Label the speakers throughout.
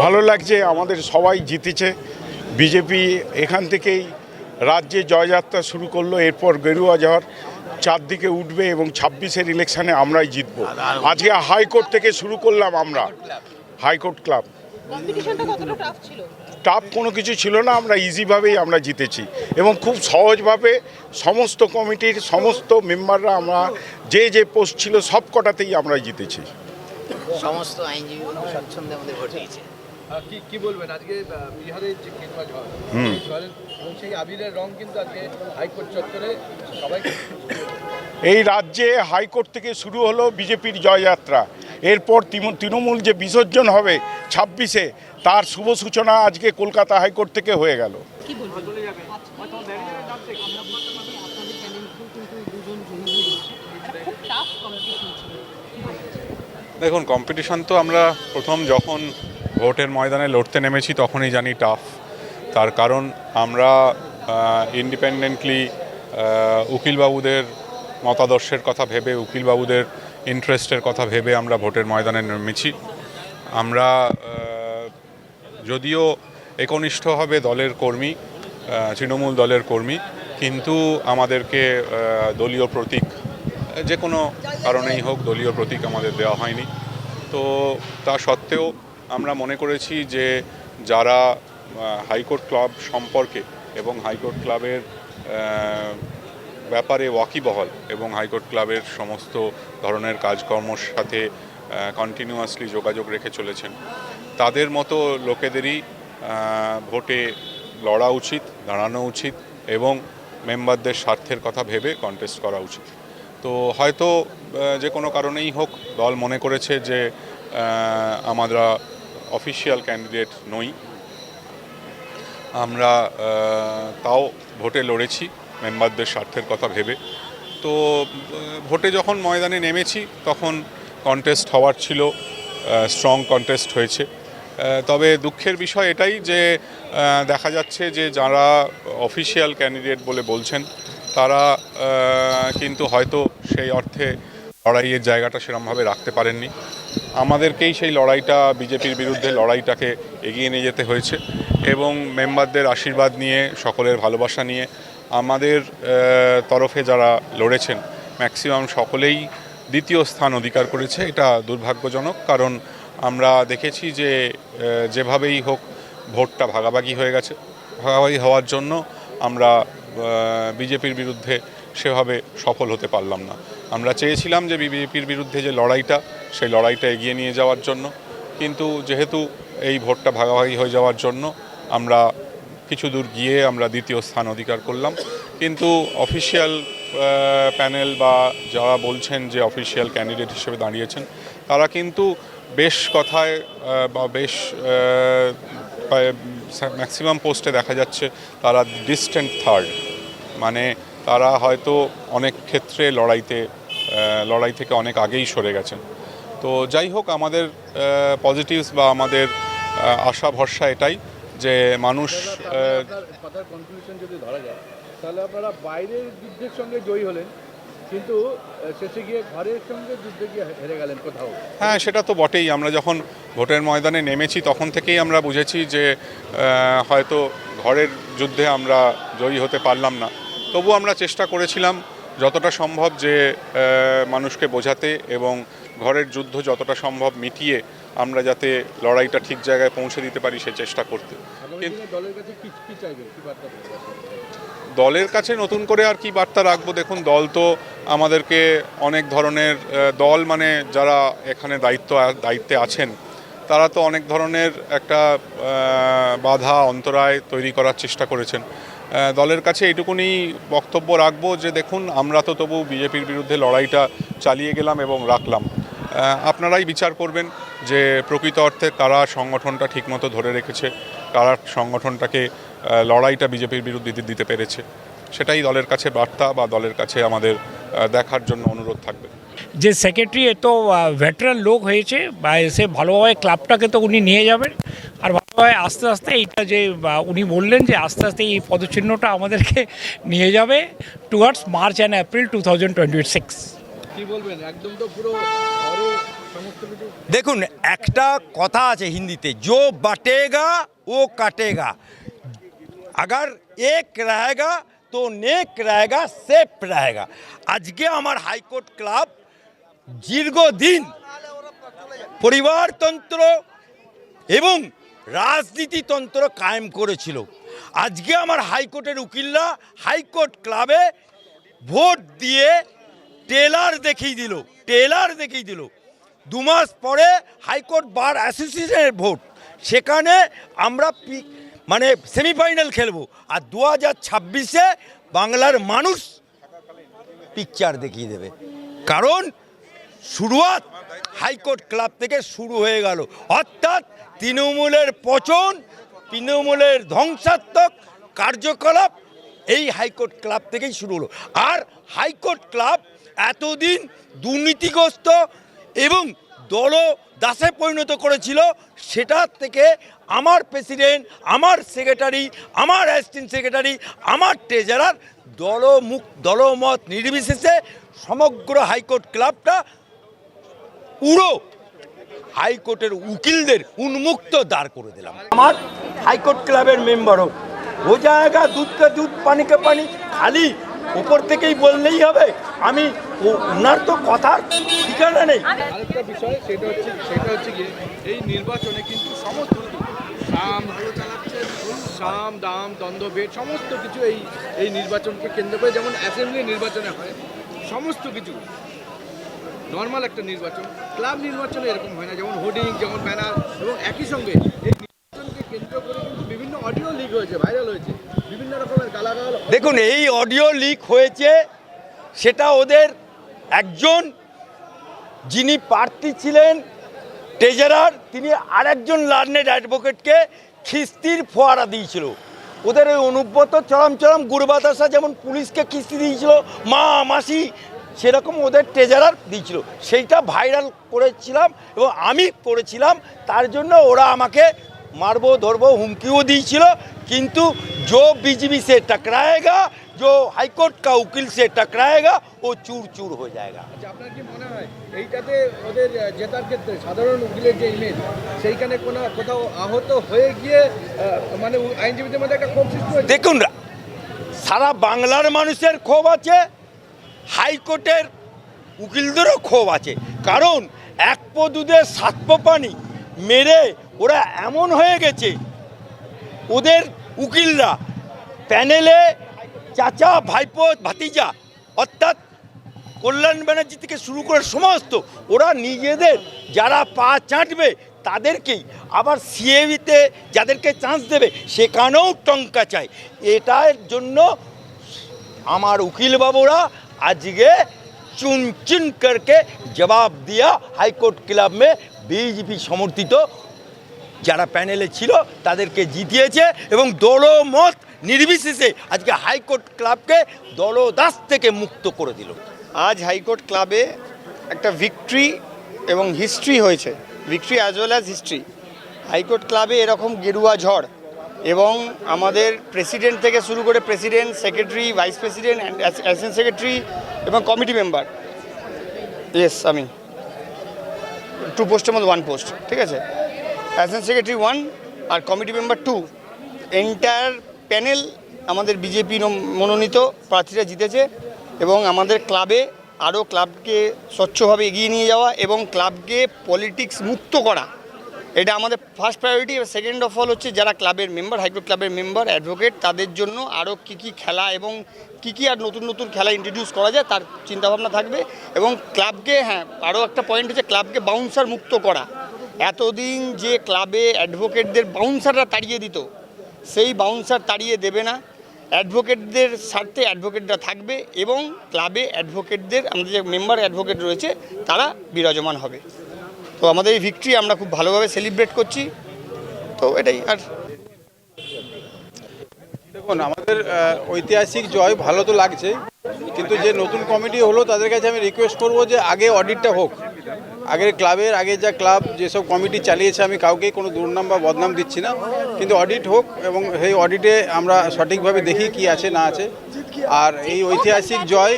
Speaker 1: ভালো লাগছে, আমাদের সবাই জিতেছে। বিজেপি এখান থেকেই রাজ্যে জয়যাত্রা শুরু করলো, এরপর গেরুয়া ঝড় চারদিকে উঠবে এবং 26-এর ইলেকশানে আমরাই জিতবো। আজকে হাইকোর্ট থেকে শুরু করলাম আমরা, হাইকোর্ট ক্লাব। টাফ কোনো কিছু ছিল না, আমরা ইজিভাবেই আমরা জিতেছি এবং খুব সহজভাবে সমস্ত কমিটির সমস্ত মেম্বাররা, আমরা যে যে পোস্ট ছিল সব কটাতেই আমরা জিতেছি।
Speaker 2: সমস্ত আইনজীবী স্বচ্ছন্দে আমাদের ভোট দিয়েছে।
Speaker 3: কি বলবেন আজকে বিহারের যে গেরুয়া ঝড়, সেই আবিরের রং কিন্তু আজকে হাইকোর্ট চত্বরে সবাই।
Speaker 1: এই রাজ্যে হাইকোর্ট থেকে শুরু হলো বিজেপির জয়যাত্রা, এরপর তৃণমূল যে বিসর্জন হবে 26-এ, তার শুভ সূচনা আজকে কলকাতা হাইকোর্ট থেকে হয়ে গেল।
Speaker 4: দেখুন, কম্পিটিশন তো আমরা প্রথম যখন ভোটের ময়দানে লড়তে নেমেছি তখনই জানি টাফ। তার কারণ আমরা ইন্ডিপেন্ডেন্টলি উকিলবাবুদের মতাদর্শের কথা ভেবে, উকিলবাবুদের ইন্টারেস্টের কথা ভেবে আমরা ভোটের ময়দানে নেমেছি। আমরা যদিও একনিষ্ঠভাবে দলের কর্মী, তৃণমূল দলের কর্মী, কিন্তু আমাদেরকে দলীয় প্রতীক, যে কোনো কারণেই হোক, দলীয় প্রতীক আমাদের দেওয়া হয়নি। তো তা সত্ত্বেও আমরা মনে করেছি যে যারা হাইকোর্ট ক্লাব সম্পর্কে এবং হাইকোর্ট ক্লাবের ব্যাপারে ওয়াকিবহাল এবং হাইকোর্ট ক্লাবের সমস্ত ধরনের কাজকর্মর সাথে কন্টিনিউয়াসলি যোগাযোগ রেখে চলেছেন, তাদের মতো লোকেদেরই ভোটে লড়া উচিত, দাঁড়ানো উচিত এবং মেম্বারদের স্বার্থের কথা ভেবে কন্টেস্ট করা উচিত। তো হয়তো যে কোনো কারণেই হোক দল মনে করেছে যে আমরা অফিসিয়াল ক্যান্ডিডেট নই, আমরা তাও ভোটে লড়েছি মেম্বারদের স্বার্থের কথা ভেবে। তো ভোটে যখন ময়দানে নেমেছি তখন কন্টেস্ট হওয়ার ছিল, স্ট্রং কন্টেস্ট হয়েছে। তবে দুঃখের বিষয় এটাই যে দেখা যাচ্ছে যে যারা অফিসিয়াল ক্যান্ডিডেট বলে বলছেন তারা কিন্তু হয়তো সেই অর্থে লড়াইয়ের জায়গাটা সেরকমভাবে রাখতে পারেননি। আমাদেরকেই সেই লড়াইটা, বিজেপির বিরুদ্ধে লড়াইটাকে এগিয়ে নিয়ে যেতে হয়েছে এবং মেম্বারদের আশীর্বাদ নিয়ে, সকলের ভালোবাসা নিয়ে আমাদের তরফে যারা লড়েছেন ম্যাক্সিমাম সকলেই দ্বিতীয় স্থান অধিকার করেছে। এটা দুর্ভাগ্যজনক, কারণ আমরা দেখেছি যে যেভাবেই হোক ভোটটা ভাগাভাগি হয়ে গেছে। ভাগাভাগি হওয়ার জন্য আমরা বিজেপির বিরুদ্ধে সেভাবে সফল হতে পারলাম না। আমরা চেয়েছিলাম যে বিজেপির বিরুদ্ধে যে লড়াইটা, সেই লড়াইটা এগিয়ে নিয়ে যাওয়ার জন্য, কিন্তু যেহেতু এই ভোটটা ভাগাভাগি হয়ে যাওয়ার জন্য আমরা কিছু দূর গিয়ে আমরা দ্বিতীয় স্থান অধিকার করলাম। কিন্তু অফিসিয়াল প্যানেল বা যারা বলছেন যে অফিসিয়াল ক্যান্ডিডেট হিসেবে দাঁড়িয়েছেন, তারা কিন্তু বেশ কথায় বা বেশ ম্যাক্সিমাম পোস্টে দেখা যাচ্ছে তারা ডিস্ট্যান্ট থার্ড, মানে তারা হয়তো অনেক ক্ষেত্রে লড়াই থেকে অনেক আগেই সরে গেছেন। তো যাই হোক, আমাদের পজিটিভস বা আমাদের আশা ভরসা এটাই যে মানুষ
Speaker 3: কথার কনক্লুশন যদি ধরা যায় তাহলে আপনারা বাইরের যুদ্ধের সঙ্গে জয়ী হলেন, কিন্তু শেষে গিয়ে ঘরের সঙ্গে যুদ্ধে গিয়ে হেরে গেলেন কোথাও।
Speaker 4: হ্যাঁ, সেটা তো বটেই। আমরা যখন ভোটের ময়দানে নেমেছি তখন থেকেই আমরা বুঝেছি যে হয়তো ঘরের যুদ্ধে আমরা জয়ী হতে পারলাম না। তবু আমরা চেষ্টা করেছিলাম যতটা সম্ভব যে মানুষকে বোঝাতে এবং ঘরের যুদ্ধ যতটা সম্ভব মিটিয়ে আমরা যাতে লড়াইটা ঠিক জায়গায় পৌঁছে দিতে পারি সে চেষ্টা করতে। দলের কাছে নতুন করে আর কি বার্তা রাখবো? দেখুন, দল তো আমাদেরকে অনেক ধরনের, দল মানে যারা এখানে দায়িত্বে আছেন তারা তো অনেক ধরনের একটা বাধা অন্তরায় তৈরি করার চেষ্টা করেছেন। দলের কাছে এইটুকুনি বক্তব্য রাখবো যে দেখুন, আমরা তো তবু বিজেপির বিরুদ্ধে লড়াইটা চালিয়ে গেলাম এবং রাখলাম। আপনারাই বিচার করবেন যে প্রকৃত অর্থে কারা সংগঠনটা ঠিকমতো ধরে রেখেছে, কারা সংগঠনটাকে লড়াইটা বিজেপির বিরুদ্ধে দিতে পেরেছে। সেটাই দলের কাছে বার্তা বা দলের কাছে আমাদের দেখার জন্য অনুরোধ থাকবে।
Speaker 5: যে সেক্রেটারি এত ভেটারান লোক হয়েছে বা এসে ভালোভাবে ক্লাবটাকে তো উনি নিয়ে যাবেন, আর ভালোভাবে আস্তে আস্তে এইটা যে উনি বললেন যে আস্তে আস্তে এই পদচিহ্নটা আমাদেরকে নিয়ে যাবে টুয়ার্ডস মার্চ অ্যান্ড এপ্রিল 2026।
Speaker 3: কি বলবেন? একদম তো পুরো ঘরে সমস্ত কিছু।
Speaker 6: দেখুন, একটা কথা আছে হিন্দিতে, जो बांटेगा वो काटेगा, अगर एक रहेगा तो नेक रहेगा, सेफ रहेगा। আজকে আমার হাইকোর্ট ক্লাব দীর্ঘদিন পরিবারতন্ত্র এবং রাজনীতিতন্ত্র কায়েম করেছিল। আজকে আমার হাইকোর্টের উকিলরা হাইকোর্ট ক্লাবে ভোট দিয়ে টেলার দেখিয়ে দিল। 2 মাস পরে হাইকোর্ট বার অ্যাসোসিয়েশনের ভোট, সেখানে আমরা মানে সেমিফাইনাল খেলবো। আর 2026-এ বাংলার মানুষ পিকচার দেখিয়ে দেবে, কারণ শুরুয়াত হাইকোর্ট ক্লাব থেকে শুরু হয়ে গেল। অর্থাৎ তৃণমূলের পচন, তৃণমূলের ধ্বংসাত্মক কার্যকলাপ এই হাইকোর্ট ক্লাব থেকেই শুরু হলো। আর হাইকোর্ট ক্লাব এতদিন দুর্নীতিগ্রস্ত এবং দলদাসে পরিণত করেছিল, সেটা থেকে আমার প্রেসিডেন্ট, আমার সেক্রেটারি, আমার অ্যাসিস্ট্যান্ট সেক্রেটারি, আমার ট্রেজারার দলমত নির্বিশেষে সমগ্র হাইকোর্ট ক্লাবটা পুরো হাইকোর্টের উকিলদের উন্মুক্ত দাঁড় করে দিলাম। আমার হাইকোর্ট ক্লাবের মেম্বারও ও জায়গা দুধ কা দুধ পানি কা পানি, খালি উপর থেকেই বললেই হবে। আমি ওনার তো কথার ঠিকানা নেই।
Speaker 3: আরেকটা বিষয় সেটা হচ্ছে গিয়ে এই নির্বাচনে কিন্তু সমস্ত কিছু সাম দাম দ্বন্দ্বভেদ সমস্ত কিছু এই নির্বাচনকে কেন্দ্র করে, যেমন অ্যাসেম্বলি নির্বাচনে হয় সমস্ত কিছু নর্মাল একটা নির্বাচন, ক্লাব নির্বাচনে এরকম হয় না, যেমন হোর্ডিং, যেমন ব্যানার, এবং একই সঙ্গে এই নির্বাচনকে কেন্দ্র করে কিন্তু বিভিন্ন অডিও লিক হয়েছে, ভাইরাল হয়েছে, বিভিন্ন রকমের গালাগাল।
Speaker 6: দেখুন, এই অডিও লিক হয়েছে, সেটা ওদের একজন যিনি প্রার্থী ছিলেন ট্রেজারার, তিনি আরেকজন লার্নেড অ্যাডভোকেটকে খিস্তির ফোয়ারা দিয়েছিল। ওদের ওই অনুব্রত চরম গুড় বাতাসা যেমন পুলিশকে খিস্তি দিয়েছিল, মা মাসি, সেরকম ওদের ট্রেজারার দিয়েছিল। সেইটা ভাইরাল করেছিলাম এবং আমি করেছিলাম, তার জন্য ওরা আমাকে মারবো ধরবো হুমকিও দিয়েছিল। কিন্তু जो बीजेपी से टकराएगा, जो हाईकोर्ट का वकील से टकराएगा, वो चूर चूर हो जाएगा।
Speaker 3: আচ্ছা, আপনার কি মনে হয় এইটাতে ওদের জেতার ক্ষেত্রে সাধারণ উকিলের যে ইমেজ, সেইখানে কোথাও আহত হয়ে গিয়ে মানে আইনজীবীদের মধ্যে একটা ক্ষোভ সৃষ্টি হয়েছে?
Speaker 6: দেখুন, সারা বাংলার মানুষের ক্ষোভ আছে, হাইকোর্টের উকিলদেরও ক্ষোভ আছে। কারণ 1 পো দুধে 7 পো পানি মেরে ওরা এমন হয়ে গেছে, ওদের উকিলরা প্যানেলে চাচা, ভাইপো, ভাতিজা, অর্থাৎ কল্যাণ ব্যানার্জি থেকে শুরু করে সমস্ত, ওরা নিজেদের যারা পা চাটবে তাদেরকেই আবার সিএবিতে যাদেরকে চান্স দেবে সেখানেও টঙ্কা চায়। এটার জন্য আমার উকিল বাবুরা আজকে चुन चुन करके जवाब दिया। हाईकोर्ट क्लब में बीजेपी समर्थित যারা প্যানেলে ছিল তাদেরকে জিতিয়েছে এবং দলমত নির্বিশেষে আজকে হাইকোর্ট ক্লাবকে দলদাস থেকে মুক্ত করে দিল।
Speaker 7: আজ হাইকোর্ট ক্লাবে একটা ভিক্টরি এবং হিস্ট্রি হয়েছে, victory as well as history. High court ক্লাবে এরকম গেরুয়া ঝড় এবং আমাদের প্রেসিডেন্ট থেকে শুরু করে president, secretary, vice president, assistant secretary এবং কমিটি মেম্বার, আমি 2 পোস্টের মধ্যে 1 পোস্ট, ঠিক আছে, অ্যাসিস্ট্যান্ট সেক্রেটারি 1 আর কমিটি মেম্বার 2, এন্টায়ার প্যানেল আমাদের বিজেপি মনোনীত প্রার্থীরা জিতেছে। এবং আমাদের ক্লাবে আরও ক্লাবকে স্বচ্ছভাবে এগিয়ে নিয়ে যাওয়া এবং ক্লাবকে পলিটিক্স মুক্ত করা, এটা আমাদের first priority. Second of all হচ্ছে যারা ক্লাবের মেম্বার, হাইকোর্ট ক্লাবের মেম্বার, অ্যাডভোকেট, তাদের জন্য আরও কী খেলা এবং কী আর নতুন খেলা ইন্ট্রোডিউস করা যায় তার চিন্তাভাবনা থাকবে। এবং ক্লাবকে, আরও একটা পয়েন্ট হচ্ছে ক্লাবকে বাউন্সার মুক্ত করা। এতদিন যে ক্লাবে অ্যাডভোকেটদের বাউন্সাররা তাড়িয়ে দিত, সেই বাউন্সার তাড়িয়ে দেবে না। অ্যাডভোকেটদের স্বার্থে অ্যাডভোকেটরা থাকবে এবং ক্লাবে অ্যাডভোকেটদের, আমাদের যে মেম্বার অ্যাডভোকেট রয়েছে তারা বিরাজমান হবে। তো আমাদের এই ভিক্টরি আমরা খুব ভালোভাবে সেলিব্রেট করছি। তো এটাই। আর
Speaker 8: দেখুন, আমাদের ঐতিহাসিক জয় ভালো তো লাগছে, কিন্তু যে নতুন কমিটি হলো তাদের কাছে আমি রিকোয়েস্ট করব যে আগে অডিটটা হোক। আগের ক্লাবের আগে যা ক্লাব যেসব কমিটি চালিয়েছে, আমি কাউকেই কোনো দুর্নাম বা বদনাম দিচ্ছি না, কিন্তু অডিট হোক এবং সেই অডিটে আমরা সঠিকভাবে দেখি কি আছে না আছে। আর এই ঐতিহাসিক জয়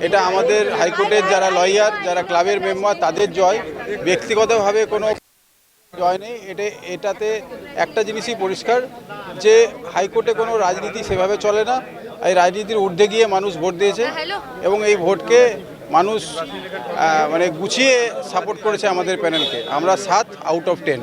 Speaker 8: এটা আমাদের হাইকোর্টের যারা লয়ার, যারা ক্লাবের মেম্বার, তাদের জয়। ব্যক্তিগতভাবে কোনো জয় নেই। এটাতে একটা জিনিসই পরিষ্কার যে হাইকোর্টে কোনো রাজনীতি সেভাবে চলে না। এই রাজনীতির ঊর্ধ্বে গিয়ে মানুষ ভোট দিয়েছে এবং এই ভোটকে মানুষ মানে গুছিয়ে সাপোর্ট করেছে আমাদের প্যানেলকে। আমরা 7 আউট অফ 10।